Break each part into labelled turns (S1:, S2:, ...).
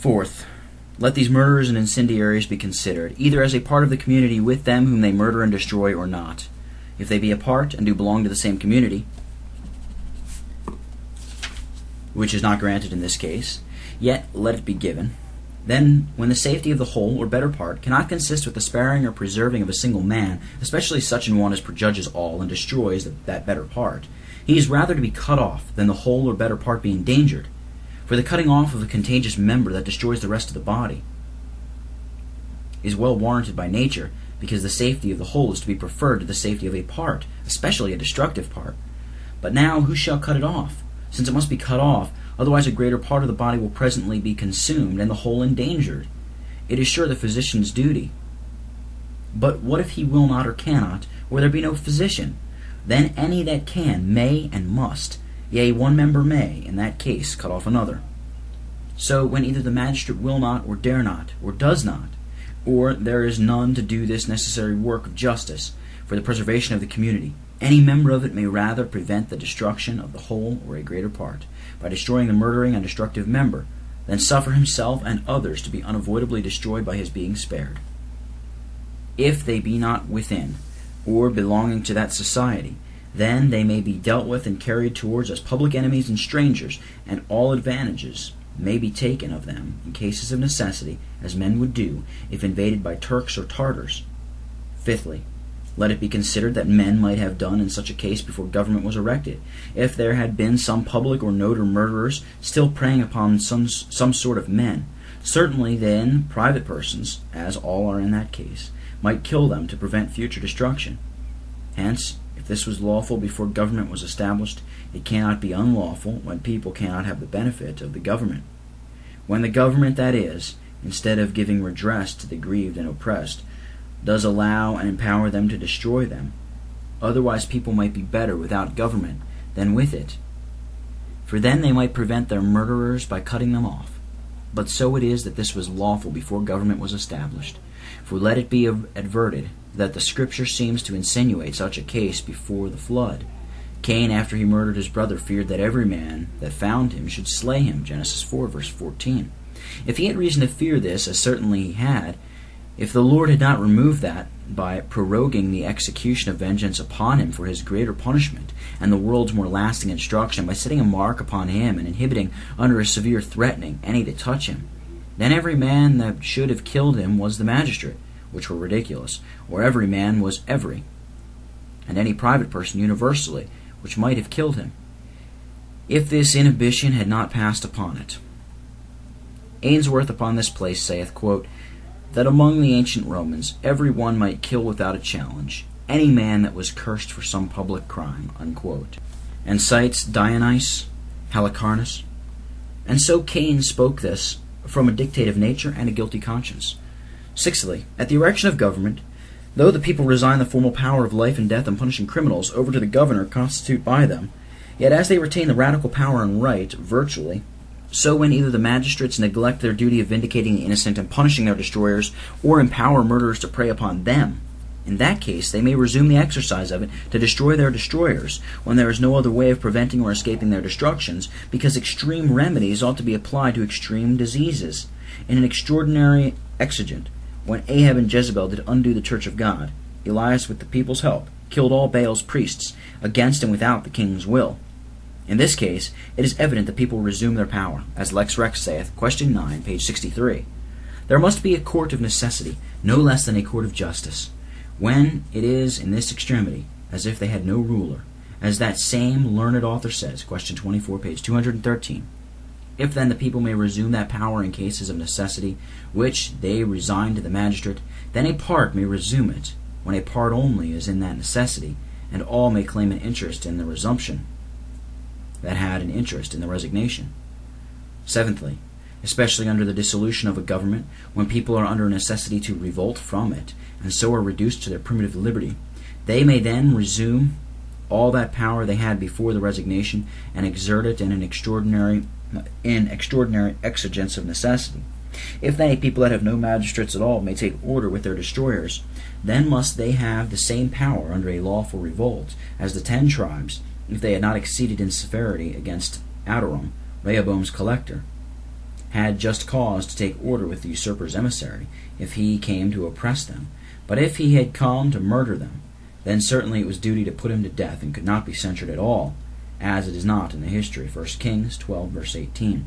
S1: Fourth, let these murderers and incendiaries be considered, either as a part of the community with them whom they murder and destroy, or not. If they be apart and do belong to the same community, which is not granted in this case, yet let it be given. Then, when the safety of the whole or better part cannot consist with the sparing or preserving of a single man, especially such an one as prejudges all and destroys that better part, he is rather to be cut off than the whole or better part be endangered. For the cutting off of a contagious member that destroys the rest of the body is well warranted by nature, because the safety of the whole is to be preferred to the safety of a part, especially a destructive part. But now who shall cut it off? Since it must be cut off, otherwise a greater part of the body will presently be consumed, and the whole endangered. It is sure the physician's duty. But what if he will not or cannot, or there be no physician? Then any that can may and must, yea, one member may, in that case, cut off another. So when either the magistrate will not, or dare not, or does not, or there is none to do this necessary work of justice for the preservation of the community, any member of it may rather prevent the destruction of the whole or a greater part, by destroying the murdering and destructive member, than suffer himself and others to be unavoidably destroyed by his being spared. If they be not within, or belonging to that society, then they may be dealt with and carried towards as public enemies and strangers, and all advantages may be taken of them in cases of necessity, as men would do if invaded by Turks or Tartars. Fifthly, let it be considered that men might have done in such a case before government was erected, if there had been some public or noted murderers still preying upon some sort of men. Certainly then private persons, as all are in that case, might kill them to prevent future destruction. Hence, if this was lawful before government was established, it cannot be unlawful when people cannot have the benefit of the government. When the government, that is, instead of giving redress to the grieved and oppressed, does allow and empower them to destroy them, otherwise people might be better without government than with it. For then they might prevent their murderers by cutting them off. But so it is that this was lawful before government was established. For let it be adverted that the Scripture seems to insinuate such a case before the flood. Cain, after he murdered his brother, feared that every man that found him should slay him, Genesis 4, verse 14. If he had reason to fear this, as certainly he had, if the Lord had not removed that, by proroguing the execution of vengeance upon him for his greater punishment, and the world's more lasting instruction, by setting a mark upon him, and inhibiting, under a severe threatening, any to touch him, then every man that should have killed him was the magistrate, which were ridiculous, or every man was every, and any private person universally, which might have killed him, if this inhibition had not passed upon it. Ainsworth upon this place saith, quote, that among the ancient Romans every one might kill without a challenge any man that was cursed for some public crime, unquote, and cites Dionysius, Halicarnus. And so Cain spoke this from a dictate of nature and a guilty conscience. Sixthly, at the erection of government, though the people resign the formal power of life and death and punishing criminals over to the governor constituted by them, yet as they retain the radical power and right, virtually, so when either the magistrates neglect their duty of vindicating the innocent and punishing their destroyers, or empower murderers to prey upon them, in that case they may resume the exercise of it to destroy their destroyers, when there is no other way of preventing or escaping their destructions, because extreme remedies ought to be applied to extreme diseases. In an extraordinary exigent, when Ahab and Jezebel did undo the church of God, Elias, with the people's help, killed all Baal's priests, against and without the king's will. In this case, it is evident that people resume their power, as Lex Rex saith, question 9, page 63. There must be a court of necessity, no less than a court of justice, when it is in this extremity, as if they had no ruler, as that same learned author says, question 24, page 213. If then the people may resume that power in cases of necessity, which they resign to the magistrate, then a part may resume it, when a part only is in that necessity, and all may claim an interest in the resumption that had an interest in the resignation. Seventhly, especially under the dissolution of a government, when people are under necessity to revolt from it, and so are reduced to their primitive liberty, they may then resume all that power they had before the resignation, and exert it in extraordinary exigence of necessity. If then a people that have no magistrates at all may take order with their destroyers, then must they have the same power under a lawful revolt as the 10 tribes, if they had not exceeded in severity against Adoram, Rehoboam's collector. had just cause to take order with the usurper's emissary, if he came to oppress them. But if he had come to murder them, then certainly it was duty to put him to death, and could not be censured at all, as it is not in the history, 1 Kings 12, verse 18.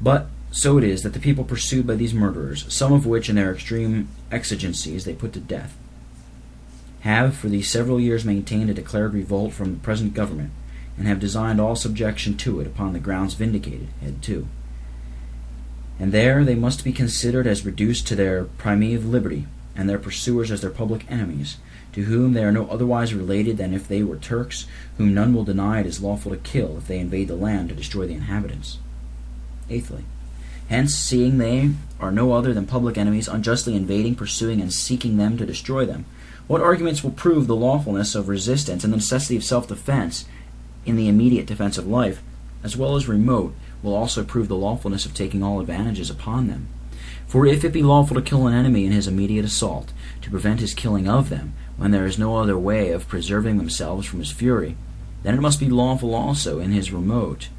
S1: But so it is that the people pursued by these murderers, some of which in their extreme exigencies they put to death, have for these several years maintained a declared revolt from the present government, and have designed all subjection to it upon the grounds vindicated, head 2. And there they must be considered as reduced to their primeval liberty, and their pursuers as their public enemies, to whom they are no otherwise related than if they were Turks, whom none will deny it is lawful to kill if they invade the land to destroy the inhabitants. Eighthly, hence, seeing they are no other than public enemies, unjustly invading, pursuing, and seeking them to destroy them, what arguments will prove the lawfulness of resistance and the necessity of self-defense in the immediate defense of life, as well as remote, will also prove the lawfulness of taking all advantages upon them? For if it be lawful to kill an enemy in his immediate assault, to prevent his killing of them, when there is no other way of preserving themselves from his fury, then it must be lawful also in his remote,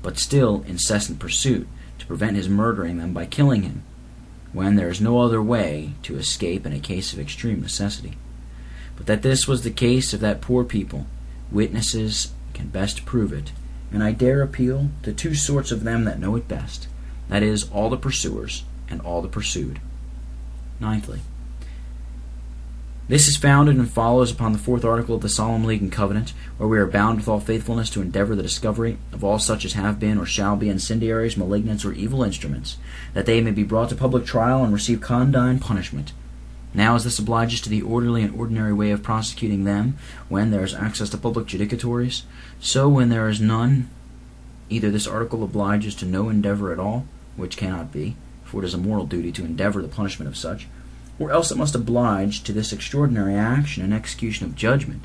S1: but still incessant pursuit, to prevent his murdering them by killing him, when there is no other way to escape in a case of extreme necessity. But that this was the case of that poor people, witnesses can best prove it, and I dare appeal to two sorts of them that know it best, that is, all the pursuers and all the pursued. Ninthly, this is founded and follows upon the 4th article of the Solemn League and Covenant, where we are bound with all faithfulness to endeavor the discovery of all such as have been or shall be incendiaries, malignants, or evil instruments, that they may be brought to public trial and receive condign punishment. Now as this obliges to the orderly and ordinary way of prosecuting them when there is access to public judicatories, so when there is none, either this article obliges to no endeavor at all, which cannot be, for it is a moral duty to endeavor the punishment of such, or else it must oblige to this extraordinary action and execution of judgment,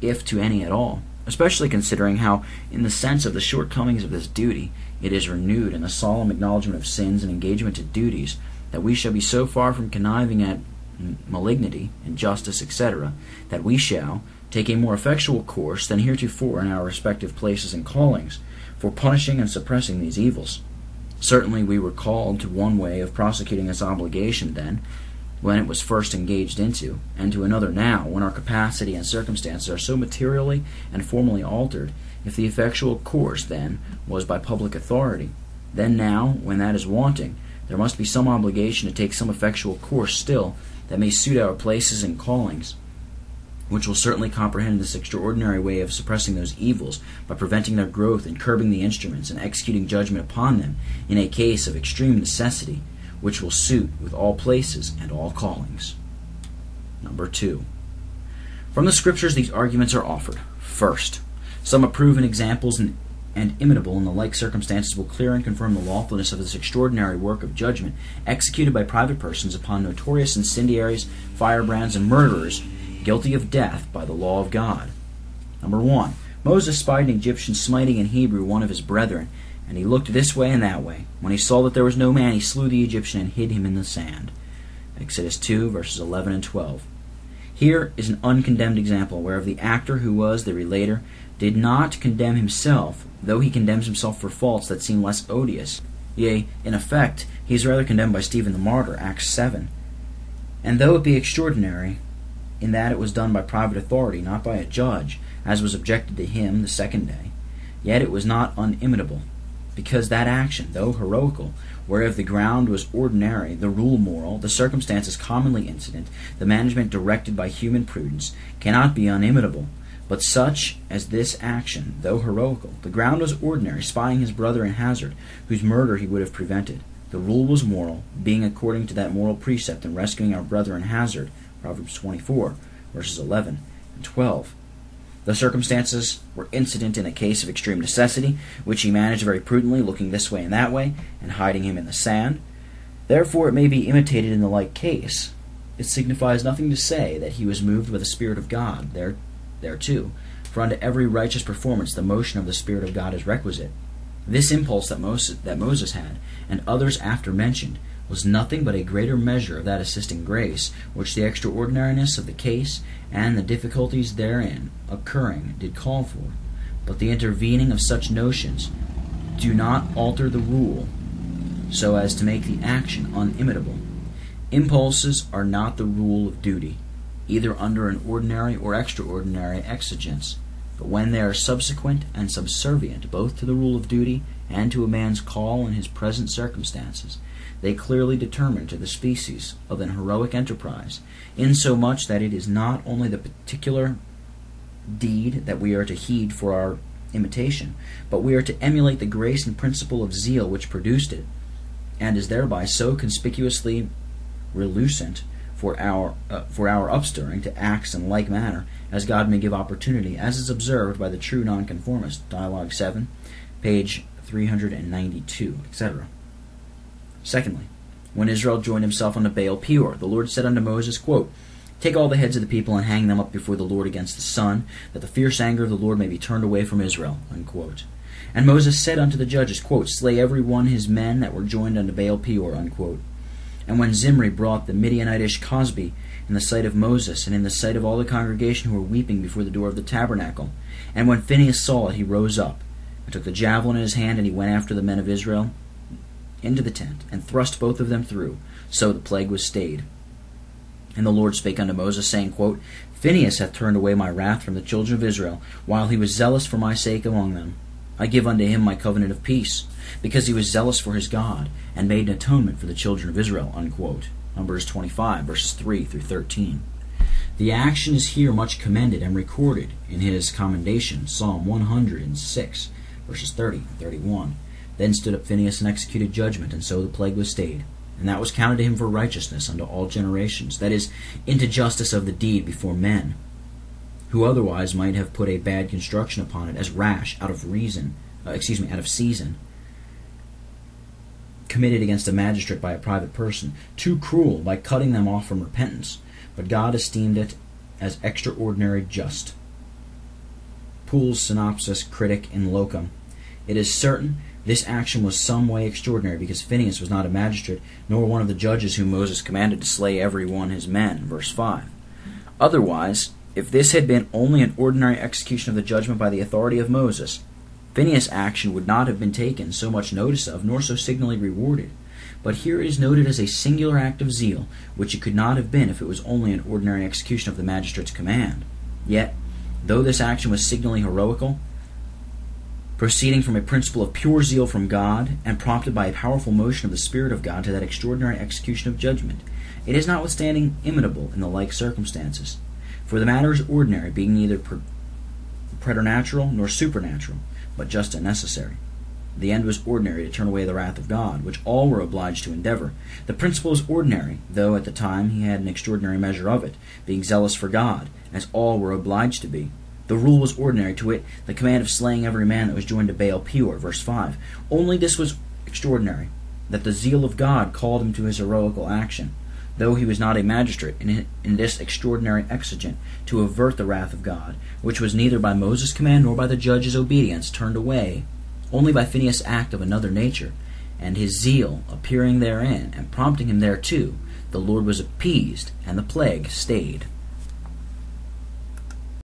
S1: if to any at all, especially considering how, in the sense of the shortcomings of this duty, it is renewed in the solemn acknowledgment of sins and engagement to duties, that we shall be so far from conniving at malignity, injustice, etc., that we shall take a more effectual course than heretofore in our respective places and callings, for punishing and suppressing these evils. Certainly we were called to one way of prosecuting this obligation then, when it was first engaged into, and to another now, when our capacity and circumstances are so materially and formally altered. If the effectual course, then, was by public authority, then now, when that is wanting, there must be some obligation to take some effectual course still, that may suit our places and callings, which will certainly comprehend this extraordinary way of suppressing those evils, by preventing their growth and curbing the instruments, and executing judgment upon them, in a case of extreme necessity, which will suit with all places and all callings. Number 2. From the Scriptures these arguments are offered. First, some approving examples and imitable in the like circumstances will clear and confirm the lawfulness of this extraordinary work of judgment executed by private persons upon notorious incendiaries, firebrands, and murderers guilty of death by the law of God. Number 1. Moses spied an Egyptian smiting in Hebrew one of his brethren, and he looked this way and that way. When he saw that there was no man, he slew the Egyptian and hid him in the sand. Exodus 2, verses 11 and 12. Here is an uncondemned example, whereof the actor who was the relator did not condemn himself, though he condemns himself for faults that seem less odious. Yea, in effect, he is rather condemned by Stephen the martyr, Acts 7. And though it be extraordinary, in that it was done by private authority, not by a judge, as was objected to him the second day, yet it was not unimitable, because that action, though heroical, whereof the ground was ordinary, the rule moral, the circumstances commonly incident, the management directed by human prudence, cannot be unimitable. But such as this action, though heroical, the ground was ordinary, spying his brother in hazard, whose murder he would have prevented. The rule was moral, being according to that moral precept in rescuing our brother in hazard, Proverbs 24, verses 11 and 12. The circumstances were incident in a case of extreme necessity, which he managed very prudently, looking this way and that way, and hiding him in the sand. Therefore it may be imitated in the like case. It signifies nothing to say that he was moved by the Spirit of God thereto, for unto every righteous performance the motion of the Spirit of God is requisite. This impulse that Moses had, and others after mentioned, was nothing but a greater measure of that assisting grace, which the extraordinariness of the case, and the difficulties therein occurring, did call for. But the intervening of such notions do not alter the rule, so as to make the action unimitable. Impulses are not the rule of duty, either under an ordinary or extraordinary exigence, but when they are subsequent and subservient both to the rule of duty and to a man's call in his present circumstances, they clearly determine to the species of an heroic enterprise, insomuch that it is not only the particular deed that we are to heed for our imitation, but we are to emulate the grace and principle of zeal which produced it, and is thereby so conspicuously relucent for our upstirring to acts in like manner as God may give opportunity, as is observed by the true nonconformist, Dialogue 7, page 392, etc. Secondly, when Israel joined himself unto Baal Peor, the Lord said unto Moses, quote, Take all the heads of the people and hang them up before the Lord against the sun, that the fierce anger of the Lord may be turned away from Israel. Unquote. And Moses said unto the judges, quote, Slay every one his men that were joined unto Baal Peor. Unquote. And when Zimri brought the Midianitish Cosby in the sight of Moses, and in the sight of all the congregation who were weeping before the door of the tabernacle, and when Phinehas saw it, he rose up, and took the javelin in his hand, and he went after the men of Israel into the tent, and thrust both of them through. So the plague was stayed. And the Lord spake unto Moses, saying, quote, Phinehas hath turned away my wrath from the children of Israel, while he was zealous for my sake among them. I give unto him my covenant of peace, because he was zealous for his God, and made an atonement for the children of Israel. Unquote. Numbers 25, verses 3 through 13. The action is here much commended and recorded in his commendation, Psalm 106, verses 30 and 31. Then stood up Phinehas and executed judgment, and so the plague was stayed. And that was counted to him for righteousness unto all generations, that is, into justice of the deed before men, who otherwise might have put a bad construction upon it, as rash, out of season, committed against a magistrate by a private person, too cruel by cutting them off from repentance. But God esteemed it as extraordinary just. Poole's Synopsis Critic in Locum. It is certain this action was some way extraordinary, because Phinehas was not a magistrate, nor one of the judges whom Moses commanded to slay every one his men. Verse 5. Otherwise, if this had been only an ordinary execution of the judgment by the authority of Moses, Phinehas' action would not have been taken so much notice of, nor so signally rewarded. But here it is noted as a singular act of zeal, which it could not have been if it was only an ordinary execution of the magistrate's command. Yet, though this action was signally heroical, proceeding from a principle of pure zeal from God, and prompted by a powerful motion of the Spirit of God to that extraordinary execution of judgment, it is notwithstanding imitable in the like circumstances. For the matter is ordinary, being neither preternatural nor supernatural, but just and necessary. The end was ordinary, to turn away the wrath of God, which all were obliged to endeavor. The principle is ordinary, though at the time he had an extraordinary measure of it, being zealous for God, as all were obliged to be. The rule was ordinary, to wit, the command of slaying every man that was joined to Baal Peor, verse 5. Only this was extraordinary, that the zeal of God called him to his heroical action, though he was not a magistrate, in this extraordinary exigent, to avert the wrath of God, which was neither by Moses' command nor by the judge's obedience turned away, only by Phinehas' act of another nature, and his zeal appearing therein, and prompting him thereto, the Lord was appeased, and the plague stayed.